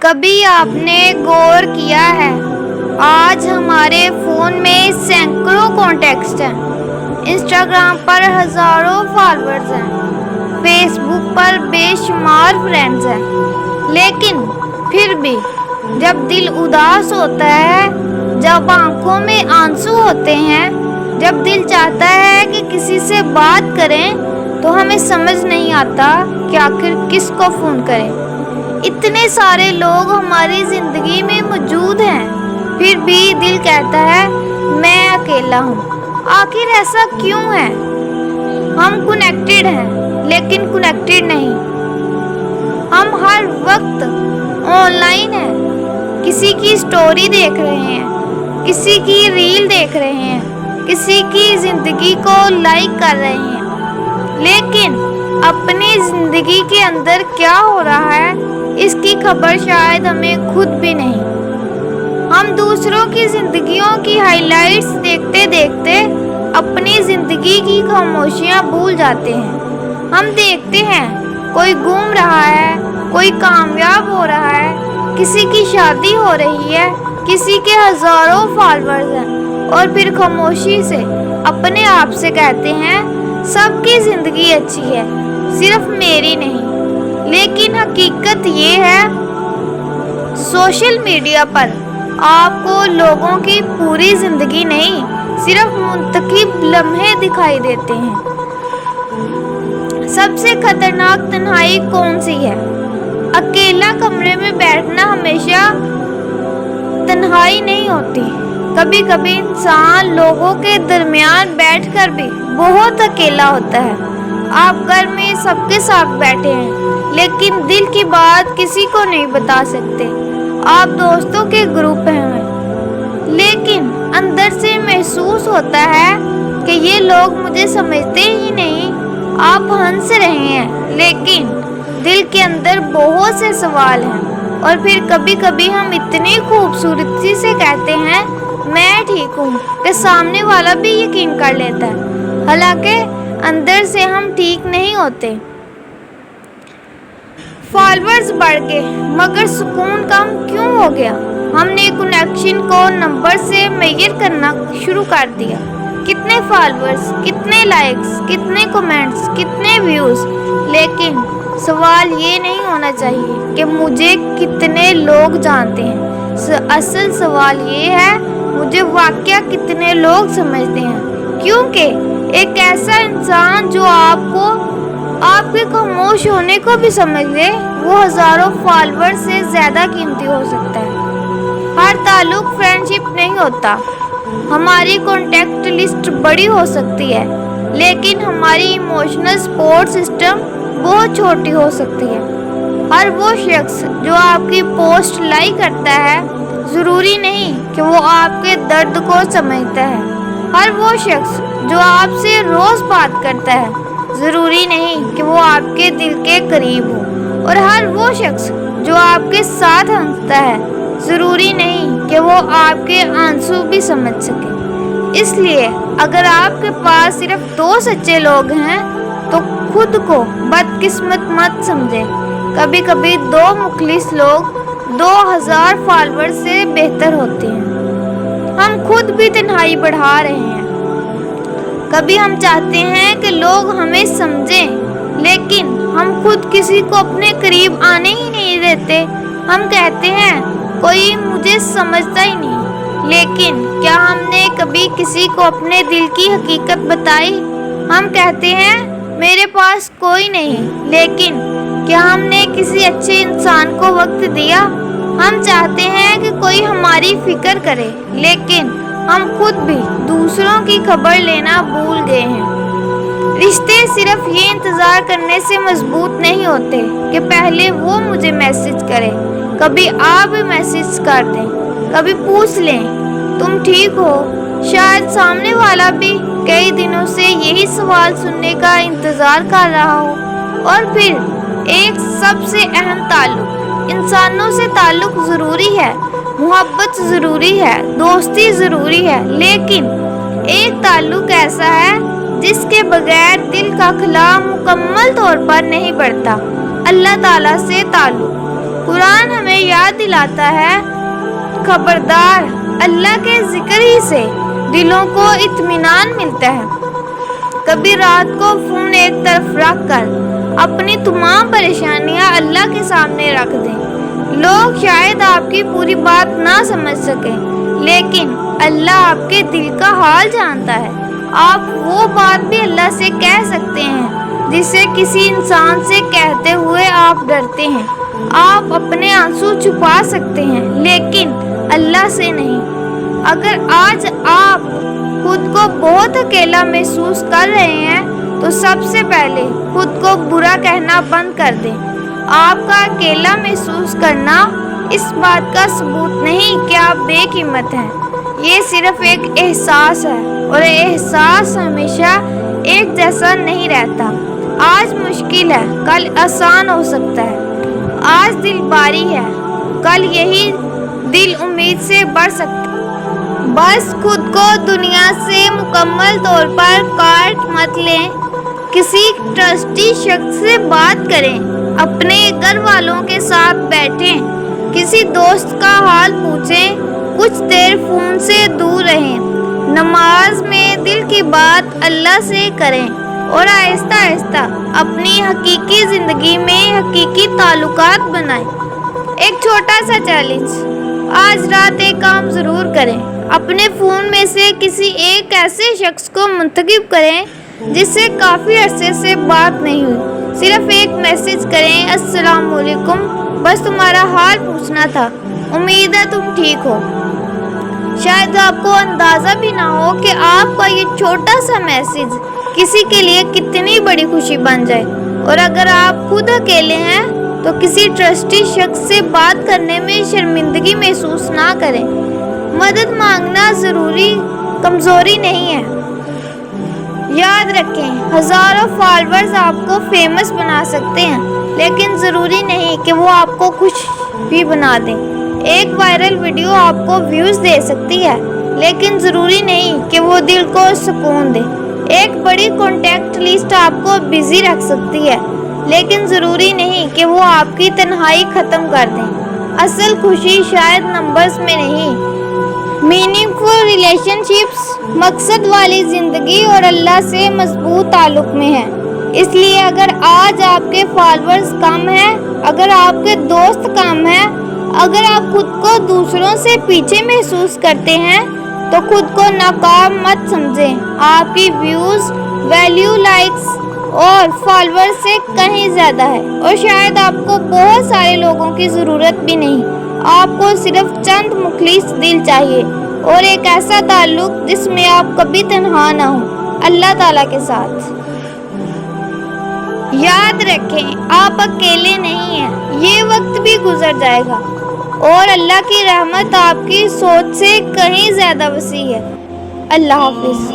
کبھی آپ نے غور کیا ہے آج ہمارے فون میں سینکڑوں کانٹیکٹس ہیں، انسٹاگرام پر ہزاروں فالوورز ہیں، فیس بک پر بے شمار فرینڈز ہیں، لیکن پھر بھی جب دل اداس ہوتا ہے، جب آنکھوں میں آنسو ہوتے ہیں، جب دل چاہتا ہے کہ کسی سے بات کریں تو ہمیں سمجھ نہیں آتا کہ آخر کس کو فون کریں۔ اتنے سارے لوگ ہماری زندگی میں موجود ہیں، پھر بھی دل کہتا ہے میں اکیلا ہوں۔ آخر ایسا کیوں ہے؟ ہم کنیکٹڈ ہیں لیکن کنیکٹڈ نہیں۔ ہم ہر وقت آن لائن ہیں، کسی کی سٹوری دیکھ رہے ہیں، کسی کی ریل دیکھ رہے ہیں، کسی کی زندگی کو لائک کر رہے ہیں، لیکن اپنی زندگی کے اندر کیا ہو رہا ہے اس کی خبر شاید ہمیں خود بھی نہیں۔ ہم دوسروں کی زندگیوں کی ہائی لائٹس دیکھتے دیکھتے اپنی زندگی کی خاموشیاں بھول جاتے ہیں۔ ہم دیکھتے ہیں کوئی گھوم رہا ہے، کوئی کامیاب ہو رہا ہے، کسی کی شادی ہو رہی ہے، کسی کے ہزاروں فالوورز ہیں، اور پھر خاموشی سے اپنے آپ سے کہتے ہیں سب کی زندگی اچھی ہے، صرف میری نہیں۔ لیکن حقیقت یہ ہے سوشل میڈیا پر آپ کو لوگوں کی پوری زندگی نہیں، صرف منتخب لمحے دکھائی دیتے ہیں۔ سب سے خطرناک تنہائی کون سی ہے؟ اکیلا کمرے میں بیٹھنا ہمیشہ تنہائی نہیں ہوتی۔ کبھی کبھی انسان لوگوں کے درمیان بیٹھ کر بھی بہت اکیلا ہوتا ہے۔ آپ گھر میں سب کے ساتھ بیٹھے ہیں لیکن دل کی بات کسی کو نہیں بتا سکتے۔ آپ دوستوں کے گروپ ہیں لیکن اندر سے محسوس ہوتا ہے کہ یہ لوگ مجھے سمجھتے ہی نہیں۔ آپ ہنس رہے ہیں لیکن دل کے اندر بہت سے سوال ہیں۔ اور پھر کبھی کبھی ہم اتنی خوبصورتی سے کہتے ہیں میں ٹھیک ہوں کہ سامنے والا بھی یقین کر لیتا ہے، حالانکہ اندر سے ہم ٹھیک نہیں ہوتے۔ فالوورز بڑھ گئے مگر سکون کم کیوں ہو گیا؟ ہم نے کنیکشن کو نمبر سے میئر کرنا شروع کر دیا، کتنے فالوورز، کتنے لائکس، کتنے کمنٹس، کتنے ویوز۔ لیکن سوال یہ نہیں ہونا چاہیے کہ مجھے کتنے لوگ جانتے ہیں، اصل سوال یہ ہے مجھے واقعہ کتنے لوگ سمجھتے ہیں، کیونکہ ایک ایسا انسان جو آپ کے خاموش ہونے کو بھی سمجھ لے وہ ہزاروں فالوور سے زیادہ قیمتی ہو سکتا ہے۔ ہر تعلق فرینڈشپ نہیں ہوتا۔ ہماری کانٹیکٹ لسٹ بڑی ہو سکتی ہے لیکن ہماری ایموشنل سپورٹ سسٹم بہت چھوٹی ہو سکتی ہے۔ ہر وہ شخص جو آپ کی پوسٹ لائک کرتا ہے ضروری نہیں کہ وہ آپ کے درد کو سمجھتا ہے۔ ہر وہ شخص جو آپ سے روز بات کرتا ہے ضروری نہیں کہ وہ آپ کے دل کے قریب ہو۔ اور ہر وہ شخص جو آپ کے ساتھ ہنستا ہے ضروری نہیں کہ وہ آپ کے آنسو بھی سمجھ سکے۔ اس لیے اگر آپ کے پاس صرف 2 سچے لوگ ہیں تو خود کو بدقسمت مت سمجھیں۔ کبھی کبھی 2 مخلص لوگ 2000 فالوور سے بہتر ہوتے ہیں۔ ہم خود بھی تنہائی بڑھا رہے ہیں۔ کبھی ہم چاہتے ہیں کہ لوگ ہمیں سمجھیں لیکن ہم خود کسی کو اپنے قریب آنے ہی نہیں دیتے۔ ہم کہتے ہیں کوئی مجھے سمجھتا ہی نہیں، لیکن کیا ہم نے کبھی کسی کو اپنے دل کی حقیقت بتائی؟ ہم کہتے ہیں میرے پاس کوئی نہیں، لیکن کیا ہم نے کسی اچھے انسان کو وقت دیا؟ ہم چاہتے ہیں کہ کوئی ہماری فکر کرے لیکن ہم خود بھی دوسروں کی خبر لینا بھول گئے ہیں۔ رشتے صرف یہ انتظار کرنے سے مضبوط نہیں ہوتے کہ پہلے وہ مجھے میسج کرے۔ کبھی آپ بھی میسج کر دیں، کبھی پوچھ لیں تم ٹھیک ہو۔ شاید سامنے والا بھی کئی دنوں سے یہی سوال سننے کا انتظار کر رہا ہو۔ اور پھر ایک سب سے اہم تعلق، انسانوں سے تعلق ضروری ہے، محبت ضروری ہے، دوستی ضروری ہے، لیکن ایک تعلق ایسا ہے جس کے بغیر دل کا خلا مکمل طور پر نہیں بڑھتا، اللہ تعالیٰ سے تعلق۔ قرآن ہمیں یاد یاد دلاتا ہے، خبردار، اللہ کے ذکر ہی سے دلوں کو اطمینان ملتا ہے۔ کبھی رات کو فون ایک طرف رکھ کر اپنی تمام پریشانیاں اللہ کے سامنے رکھ دیں۔ لوگ شاید آپ کی پوری بات نہ سمجھ سکیں، لیکن اللہ آپ کے دل کا حال جانتا ہے۔ آپ وہ بات بھی اللہ سے کہہ سکتے ہیں جسے کسی انسان سے کہتے ہوئے آپ ڈرتے ہیں۔ آپ اپنے آنسو چھپا سکتے ہیں، لیکن اللہ سے نہیں۔ اگر آج آپ خود کو بہت اکیلا محسوس کر رہے ہیں تو سب سے پہلے خود کو برا کہنا بند کر دیں۔ آپ کا اکیلا محسوس کرنا اس بات کا ثبوت نہیں کہ آپ بے قیمت ہیں، یہ صرف ایک احساس ہے، اور احساس ہمیشہ ایک جیسا نہیں رہتا۔ آج مشکل ہے، کل آسان ہو سکتا ہے۔ آج دل باری ہے، کل یہی دل امید سے بڑھ سکتا ہے۔ بس خود کو دنیا سے مکمل طور پر کاٹ مت لیں۔ کسی ٹرسٹی شخص سے بات کریں، اپنے گھر والوں کے ساتھ بیٹھیں، کسی دوست کا حال پوچھیں، کچھ دیر فون سے دور رہیں۔ نماز میں دل کی بات اللہ سے کریں اور آہستہ آہستہ اپنی حقیقی زندگی میں حقیقی تعلقات بنائیں۔ ایک چھوٹا سا چیلنج، آج رات ایک کام ضرور کریں۔ اپنے فون میں سے کسی ایک ایسے شخص کو منتخب کریں جس سے کافی عرصے سے بات نہیں ہوئی۔ صرف ایک میسج کریں، السلام علیکم، بس تمہارا حال پوچھنا تھا، امید ہے تم ٹھیک ہو۔ شاید آپ کو اندازہ بھی نہ ہو کہ آپ کا یہ چھوٹا سا میسج کسی کے لیے کتنی بڑی خوشی بن جائے۔ اور اگر آپ خود اکیلے ہیں تو کسی ٹرسٹی شخص سے بات کرنے میں شرمندگی محسوس نہ کریں۔ مدد مانگنا ضروری کمزوری نہیں ہے۔ یاد رکھیں، ہزاروں فالوورز آپ کو فیمس بنا سکتے ہیں، لیکن ضروری نہیں کہ وہ آپ کو خوش بھی بنا دیں۔ ایک وائرل ویڈیو آپ کو ویوز دے سکتی ہے، لیکن ضروری نہیں کہ وہ دل کو سکون دے۔ ایک بڑی کانٹیکٹ لسٹ آپ کو بزی رکھ سکتی ہے، لیکن ضروری نہیں کہ وہ آپ کی تنہائی ختم کر دیں۔ اصل خوشی شاید نمبرز میں نہیں، میننگ فل ریلیشن شپس، مقصد والی زندگی اور اللہ سے مضبوط تعلق میں ہے۔ اس لیے اگر آج آپ کے فالوورز کم ہیں، اگر آپ کے دوست کم ہیں، اگر آپ خود کو دوسروں سے پیچھے محسوس کرتے ہیں تو خود کو ناکام مت سمجھیں۔ آپ کی ویوز ویلیو لائکس اور فالوورز سے کہیں زیادہ ہے، اور شاید آپ کو بہت سارے لوگوں کی ضرورت بھی نہیں۔ آپ کو صرف چند مخلص دل چاہیے اور ایک ایسا تعلق جس میں آپ کبھی تنہا نہ ہوں، اللہ تعالیٰ کے ساتھ۔ یاد رکھیں، آپ اکیلے نہیں ہیں، یہ وقت بھی گزر جائے گا، اور اللہ کی رحمت آپ کی سوچ سے کہیں زیادہ وسیع ہے۔ اللہ حافظ۔